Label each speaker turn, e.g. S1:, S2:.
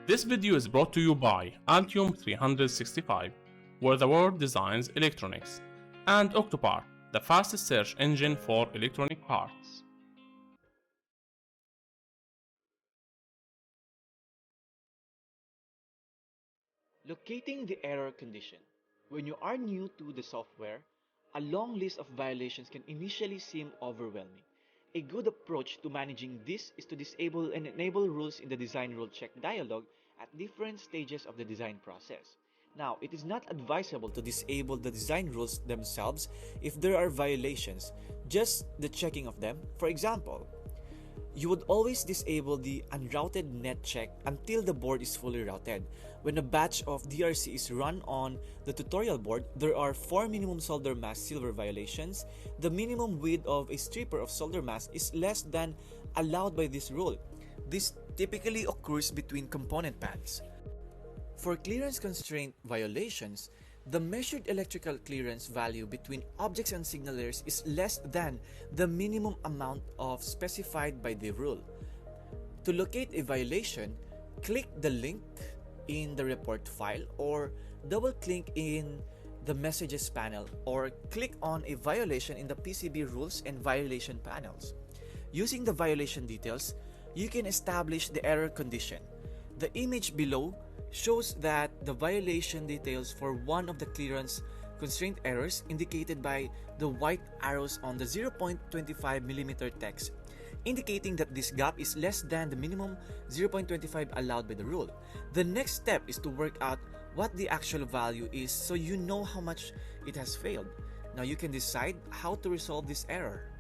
S1: This video is brought to you by Altium 365, where the world designs electronics, and Octopart, the fastest search engine for electronic parts.
S2: Locating the error condition. When you are new to the software, a long list of violations can initially seem overwhelming. A good approach to managing this is to disable and enable rules in the design rule check dialog at different stages of the design process. Now, it is not advisable to disable the design rules themselves if there are violations, just the checking of them. For example, you would always disable the unrouted net check until the board is fully routed. When a batch of DRC is run on the tutorial board, there are 4 minimum solder mask silver violations. The minimum width of a stripper of solder mask is less than allowed by this rule. This typically occurs between component pads. For clearance constraint violations, the measured electrical clearance value between objects and signal layers is less than the minimum amount of specified by the rule. To locate a violation, click the link in the report file or double-click in the messages panel or click on a violation in the PCB rules and violation panels. Using the violation details, you can establish the error condition. The image below shows that the violation details for one of the clearance constraint errors indicated by the white arrows on the 0.25mm text, indicating that this gap is less than the minimum 0.25 allowed by the rule. The next step is to work out what the actual value is so you know how much it has failed. Now you can decide how to resolve this error.